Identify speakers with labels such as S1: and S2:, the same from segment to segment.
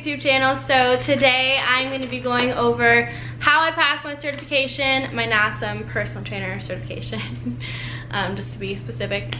S1: YouTube channel. So today I'm going to be going over how I passed my certification, my NASM personal trainer certification, just to be specific.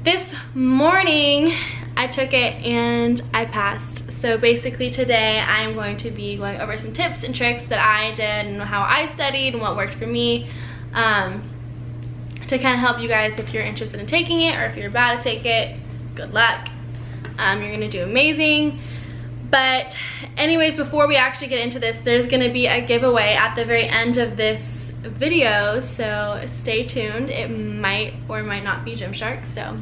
S1: This morning I took it and I passed. So basically today I'm going to be going over some tips and tricks that I did and how I studied and what worked for me, to kind of help you guys if you're interested in taking it, or if you're about to take it, good luck. You're gonna do amazing. But anyways, before we actually get into this, there's gonna be a giveaway at the very end of this video, so stay tuned. It might or might not be GYMSHARK. So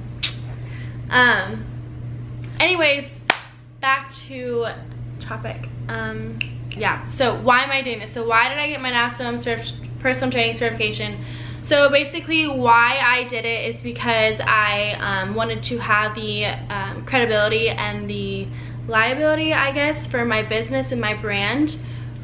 S1: anyways, back to topic. Yeah, so why am I doing this? So why did I get my NASM personal training certification? So basically why I did it is because I wanted to have the credibility and the liability, I guess, for my business and my brand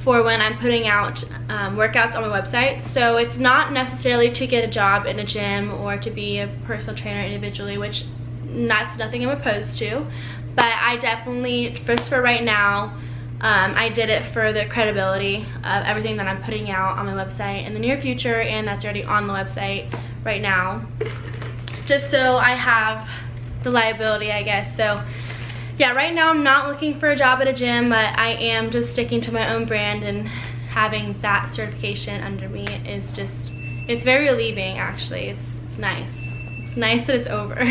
S1: for when I'm putting out workouts on my website. So it's not necessarily to get a job in a gym or to be a personal trainer individually, which that's nothing I'm opposed to, but I definitely, just for right now, I did it for the credibility of everything that I'm putting out on my website in the near future, and that's already on the website right now, just so I have the liability, I guess. So yeah, right now I'm not looking for a job at a gym, but I am just sticking to my own brand, and having that certification under me is just, it's very relieving actually. It's nice. It's nice that it's over.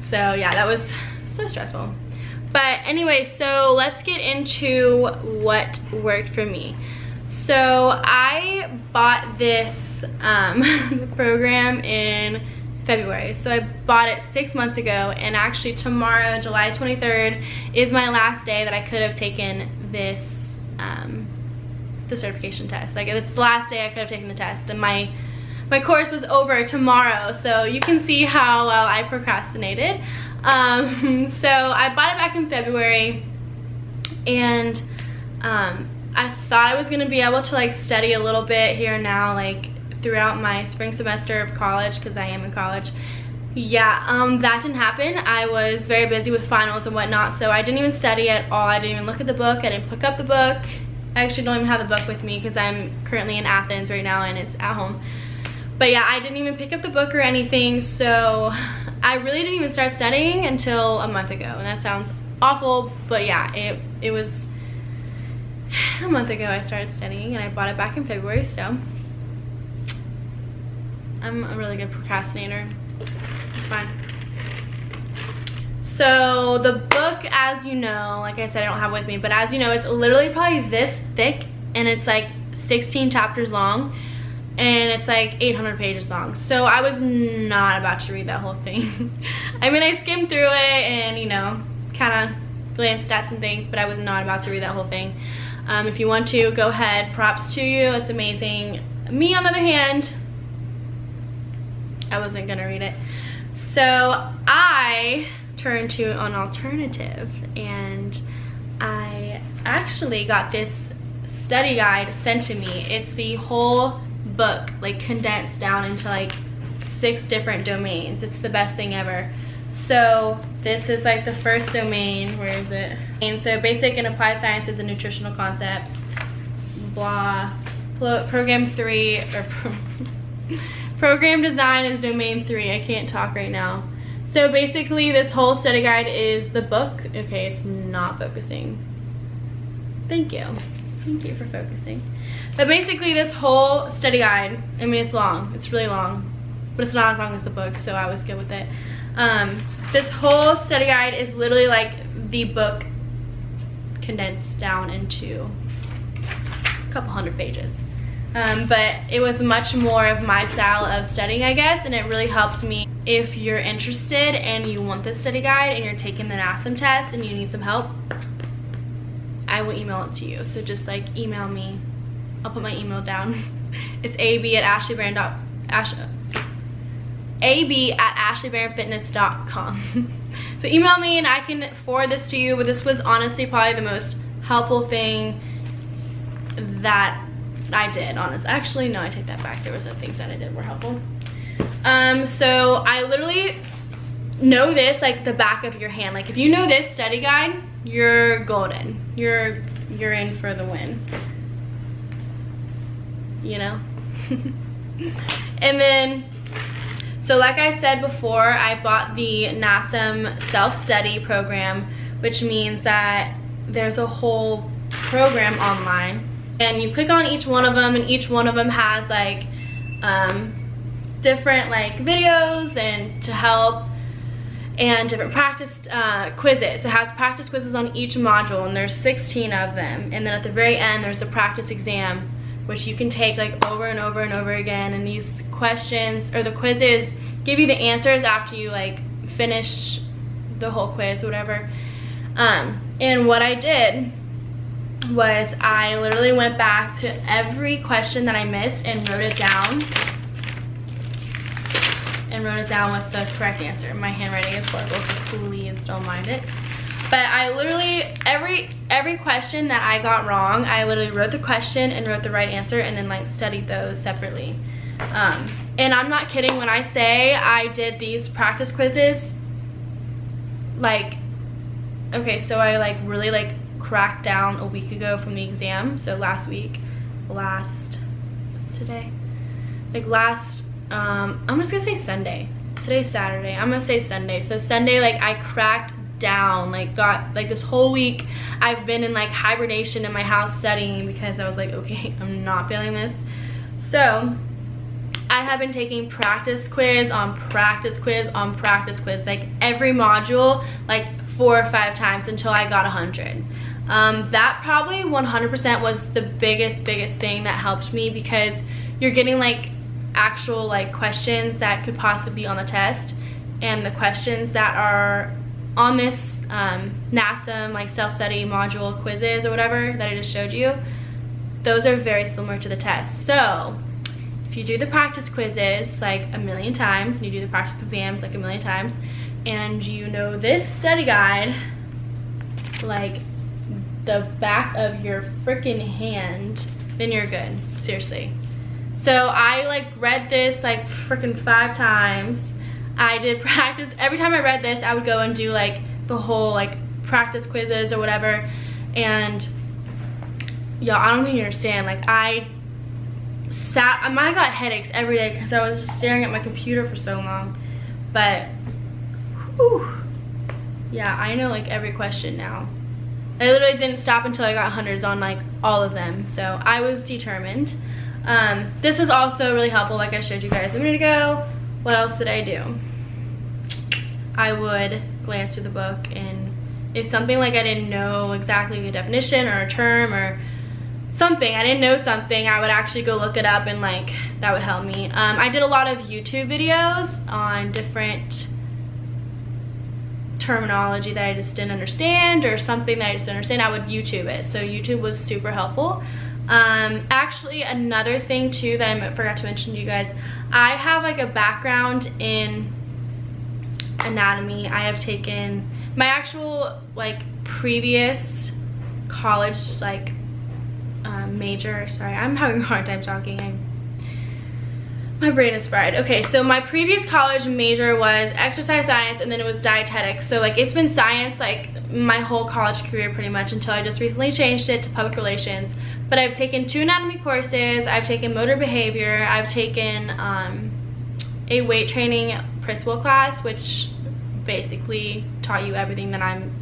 S1: So yeah, that was so stressful. But anyway, so let's get into what worked for me. So I bought this program in February. So I bought it 6 months ago, and actually tomorrow, July 23rd, is my last day that I could have taken this, the certification test. Like, it's the last day I could have taken the test, and my course was over tomorrow. So you can see how well I procrastinated. So I bought it back in February, and I thought I was gonna be able to like study a little bit here and now, like throughout my spring semester of college, because I am in college. Yeah, that didn't happen. I was very busy with finals and whatnot, so I didn't even study at all. I didn't even look at the book. I didn't pick up the book. I actually don't even have the book with me because I'm currently in Athens right now and it's at home. But yeah, I didn't even pick up the book or anything, so I really didn't even start studying until a month ago, and that sounds awful, but yeah, it was a month ago I started studying, and I bought it back in February. So I'm a really good procrastinator. It's fine. So the book, as you know, like I said, I don't have it with me, but as you know, it's literally probably this thick, and it's like 16 chapters long, and it's like 800 pages long. So I was not about to read that whole thing. I mean, I skimmed through it and, you know, kind of glanced at some things, but I was not about to read that whole thing. If you want to, go ahead, props to you, it's amazing. Me, on the other hand, I wasn't gonna read it. So I turned to an alternative, and I actually got this study guide sent to me. It's the whole book, like condensed down into like 6 different domains. It's the best thing ever. So this is like the first domain. Where is it? And so basic and applied sciences and nutritional concepts, blah. Program 3, or program design is domain 3. I can't talk right now. So basically this whole study guide is the book. Okay, it's not focusing. Thank you. Thank you for focusing. But basically this whole study guide, I mean, it's long, it's really long, but it's not as long as the book, so I was good with it. This whole study guide is literally like the book condensed down into a couple hundred pages. But it was much more of my style of studying, I guess, and it really helped me. If you're interested and you want this study guide and you're taking the NASM test and you need some help, I will email it to you. So just like email me. I'll put my email down. It's ab@ashleybarronfitness.com. So email me and I can forward this to you. But this was honestly probably the most helpful thing that I did, honestly. Actually, no, I take that back. There was some things that I did were helpful. So I literally know this like the back of your hand. Like if you know this study guide, you're golden. You're in for the win. You know? And then, so like I said before, I bought the NASM self-study program, which means that there's a whole program online, and you click on each one of them, and each one of them has like different like videos and to help, and different practice quizzes. It has practice quizzes on each module, and there's 16 of them, and then at the very end there's a practice exam which you can take like over and over and over again, and these questions or the quizzes give you the answers after you like finish the whole quiz or whatever. And what I did was I literally went back to every question that I missed and wrote it down with the correct answer. My handwriting is horrible, so please don't mind it. But I literally, every question that I got wrong, I literally wrote the question and wrote the right answer, and then like studied those separately. And I'm not kidding when I say I did these practice quizzes, like, okay, so I like really like cracked down a week ago from the exam. So what's today? Like I'm just gonna say Sunday. Today's Saturday. I'm gonna say Sunday. So Sunday, like I cracked down, like got like this whole week I've been in like hibernation in my house studying because I was like, okay, I'm not feeling this. So I have been taking practice quiz on practice quiz on practice quiz, like every module like 4 or 5 times until I got 100. That probably 100% was the biggest thing that helped me, because you're getting like actual like questions that could possibly be on the test, and the questions that are on this NASM like self-study module quizzes or whatever that I just showed you, those are very similar to the test. So if you do the practice quizzes like a million times, and you do the practice exams like a million times, and you know this study guide like the back of your freaking hand, then you're good, seriously. So I like read this like freaking 5 times. I did practice, every time I read this I would go and do like the whole like practice quizzes or whatever. And y'all, I don't think you understand, like I got headaches every day because I was just staring at my computer for so long. But whew, yeah, I know like every question now. I literally didn't stop until I got hundreds on like all of them, so I was determined. This was also really helpful, like I showed you guys a minute ago. What else did I do? I would glance through the book, and if something like I didn't know exactly the definition or a term or something, I didn't know something, I would actually go look it up, and like that would help me. I did a lot of YouTube videos on different terminology that I just didn't understand, or something that I just didn't understand. I would YouTube it, so YouTube was super helpful. Actually, another thing too that I forgot to mention to you guys, I have like a background in anatomy. I have taken my actual like previous college like major, sorry, I'm having a hard time talking, my brain is fried. Okay, so my previous college major was exercise science, and then it was dietetics. So like it's been science like my whole college career pretty much, until I just recently changed it to public relations. But I've taken 2 anatomy courses, I've taken motor behavior, I've taken a weight training principal class, which basically taught you everything that I'm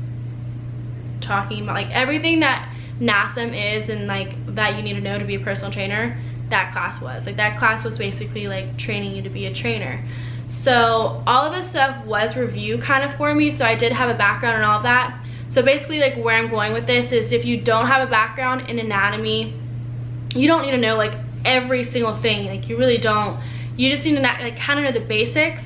S1: talking about, like everything that NASM is and like that you need to know to be a personal trainer. That class was like, that class was basically like training you to be a trainer. So all of this stuff was review kind of for me, so I did have a background in all of that. So basically like where I'm going with this is, if you don't have a background in anatomy, you don't need to know like every single thing, like you really don't. You just need to like kind of know the basics.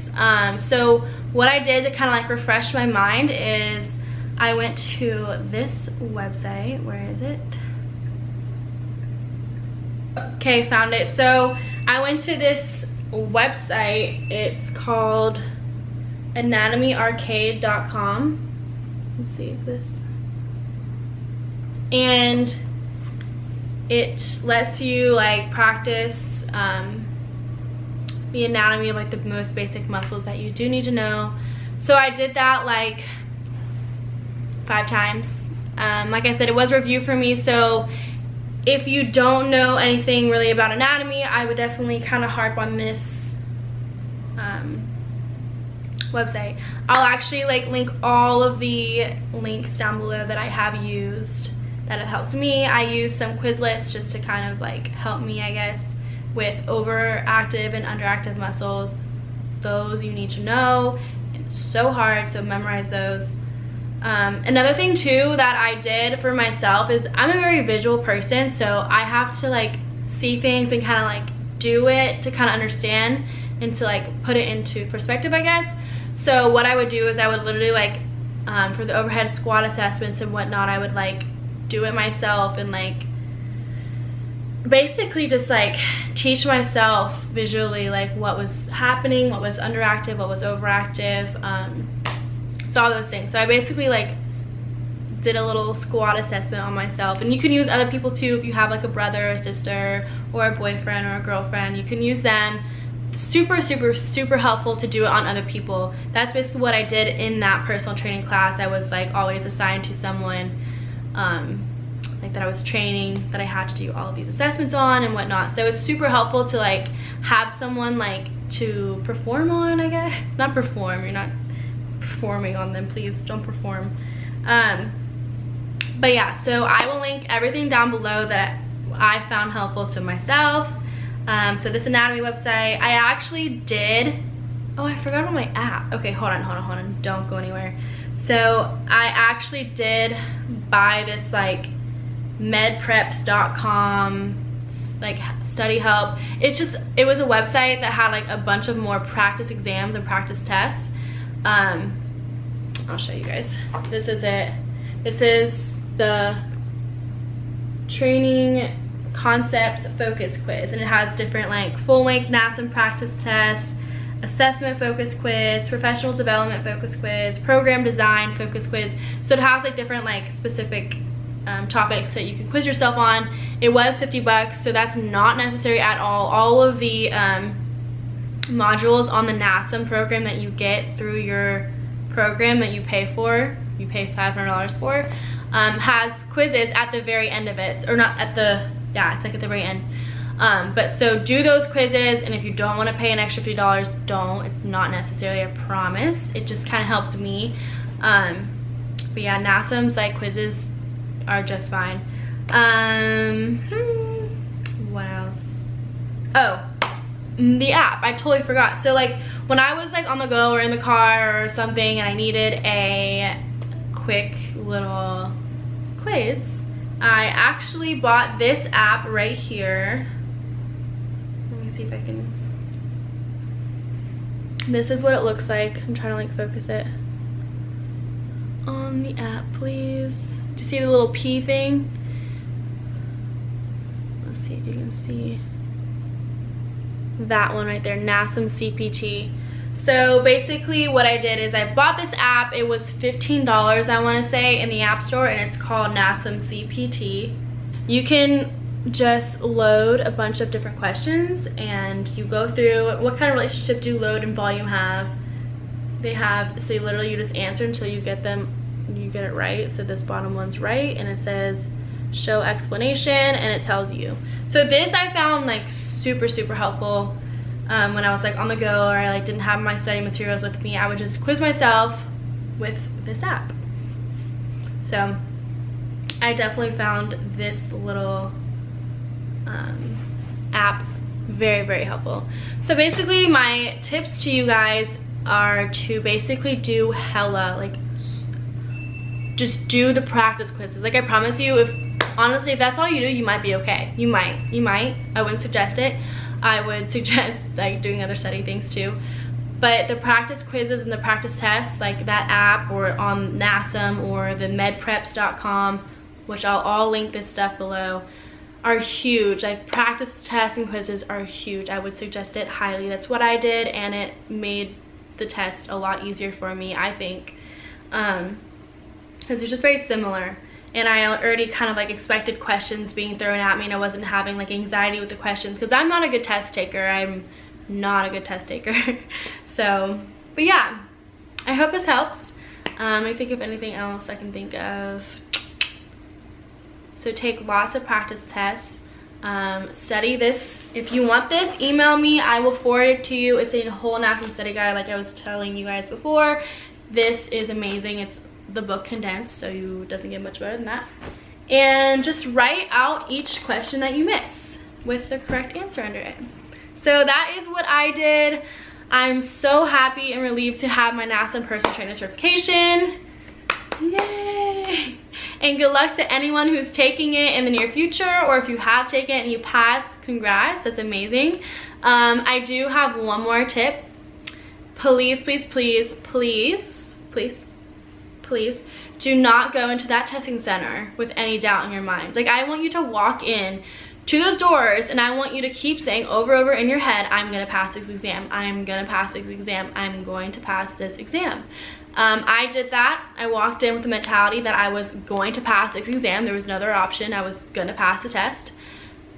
S1: So what I did to kind of like refresh my mind is I went to this website. Where is it? Okay, found it. So I went to this website. It's called anatomyarcade.com. Let's see if this, and it lets you like practice the anatomy of like the most basic muscles that you do need to know. So I did that like 5 times, Like I said, it was a review for me, so if you don't know anything really about anatomy, I would definitely kind of harp on this website. I'll actually like link all of the links down below that I have used that have helped me. I use some Quizlets just to kind of like help me, I guess, with overactive and underactive muscles. Those you need to know. It's so hard, so memorize those. Another thing too that I did for myself is I'm a very visual person, so I have to like see things and kind of like do it to kind of understand and to like put it into perspective, I guess. So what I would do is I would literally like for the overhead squat assessments and whatnot, I would like do it myself and like basically just like teach myself visually like what was happening, what was underactive, what was overactive, so all those things. So I basically like did a little squat assessment on myself, and you can use other people too if you have like a brother or sister or a boyfriend or a girlfriend. You can use them. Super helpful to do it on other people. That's basically what I did in that personal training class. I was like always assigned to someone like that I was training, that I had to do all of these assessments on and whatnot. So it's super helpful to like have someone like to perform on, I guess. Not perform, you're not performing on them, please don't perform. But yeah, so I will link everything down below that I found helpful to myself. So this anatomy website, I actually did, oh, I forgot about my app. Okay, hold on, don't go anywhere. So I actually did buy this like medpreps.com like study help. It was a website that had like a bunch of more practice exams and practice tests. I'll show you guys. This is it. This is the training concepts focus quiz, and it has different like full-length NASM practice test, assessment focus quiz, professional development focus quiz, program design focus quiz. So it has like different like specific topics that you can quiz yourself on. It was $50, so that's not necessary at all. All of the modules on the NASM program that you get through your program that you pay for, you pay $500 for, has quizzes at the very end of it, or not at the, yeah, it's like at the very end. But so do those quizzes, and if you don't want to pay an extra $50, don't. It's not necessarily a promise. It just kind of helps me. But yeah, NASM's like quizzes are just fine. What else? Oh, the app. I totally forgot. So like when I was like on the go or in the car or something and I needed a quick little quiz, I actually bought this app right here. Let me see if I can. This is what it looks like. I'm trying to like focus it on the app, please. Do you see the little P thing? Let's see if you can see that one right there, NASM CPT. So basically what I did is I bought this app. It was $15, I want to say, in the App Store, and it's called NASM CPT. You can just load a bunch of different questions, and you go through what kind of relationship do load and volume have. They have, so literally you just answer until you get them, you get it right. So this bottom one's right, and it says show explanation, and it tells you. So this I found like super helpful. When I was like on the go, or I like didn't have my study materials with me, I would just quiz myself with this app. So I definitely found this little app very helpful. So basically my tips to you guys are to basically do hella, like just do the practice quizzes. Like I promise you, if honestly if that's all you do, you might be okay. You might. I wouldn't suggest it. I would suggest like doing other study things too. But the practice quizzes and the practice tests, like that app or on NASM or the medpreps.com, which I'll all link this stuff below, are huge. Like practice tests and quizzes are huge. I would suggest it highly. That's what I did, and it made the test a lot easier for me, I think, because they're just very similar. And I already kind of like expected questions being thrown at me, and I wasn't having like anxiety with the questions, because I'm not a good test taker. I'm not a good test taker. So, but yeah, I hope this helps. I think of anything else I can think of. So take lots of practice tests. Study this. If you want this, email me. I will forward it to you. It's a whole NASM study guide like I was telling you guys before. This is amazing. It's the book condensed, so it doesn't get much better than that. And just write out each question that you miss with the correct answer under it. So that is what I did. I'm so happy and relieved to have my NASM personal trainer certification. Yay! And good luck to anyone who's taking it in the near future, or if you have taken it and you passed, congrats, that's amazing. I do have one more tip. Please, please, please, please, please, please do not go into that testing center with any doubt in your mind. Like, I want you to walk in to those doors and I want you to keep saying over and over in your head, I'm gonna pass this exam, I'm gonna pass this exam, I'm going to pass this exam. I did that. I walked in with the mentality that I was going to pass this exam. There was no other option. I was gonna pass the test.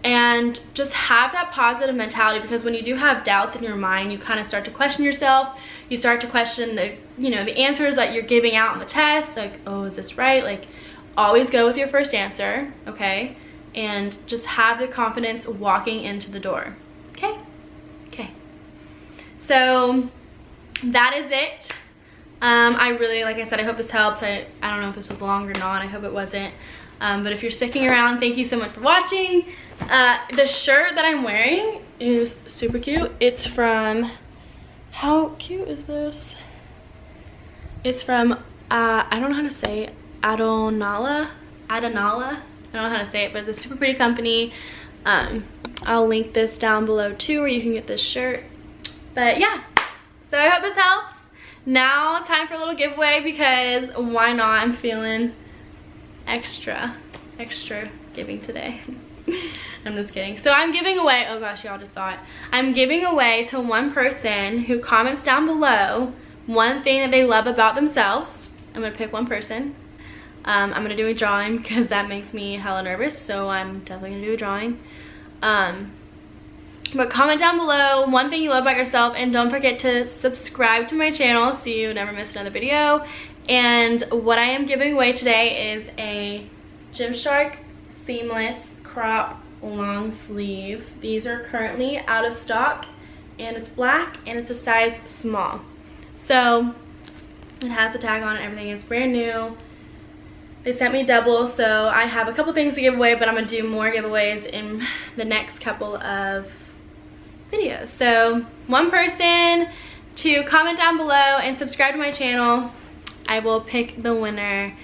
S1: And just have that positive mentality, because when you do have doubts in your mind, you kind of start to question yourself. You start to question the, you know, the answers that you're giving out on the test. Like, oh, is this right? Like, always go with your first answer, okay? And just have the confidence walking into the door, okay? Okay. So that is it. I really, like I said, I hope this helps. I don't know if this was long or not. I hope it wasn't. But if you're sticking around, thank you so much for watching. The shirt that I'm wearing is super cute. It's from, how cute is this? It's from, I don't know how to say it, Adonala. I don't know how to say it, but it's a super pretty company. I'll link this down below too, where you can get this shirt. But yeah, so I hope this helps. Now time for a little giveaway, because why not? I'm feeling extra giving today. I'm just kidding. So I'm giving away, oh gosh, y'all just saw it. I'm giving away to one person who comments down below one thing that they love about themselves. I'm gonna pick one person. I'm gonna do a drawing because that makes me hella nervous, so I'm definitely gonna do a drawing. But comment down below one thing you love about yourself, and don't forget to subscribe to my channel so you never miss another video. And what I am giving away today is a GYMSHARK seamless crop long sleeve. These are currently out of stock, and it's black and it's a size small. So it has the tag on it and everything. It's brand new. They sent me double, so I have a couple things to give away, but I'm gonna do more giveaways in the next couple of videos. So one person to comment down below and subscribe to my channel, I will pick the winner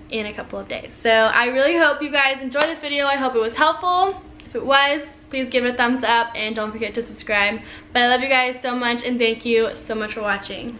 S1: in a couple of days. So I really hope you guys enjoyed this video. I hope it was helpful. If it was, please give it a thumbs up and don't forget to subscribe. But I love you guys so much, and thank you so much for watching.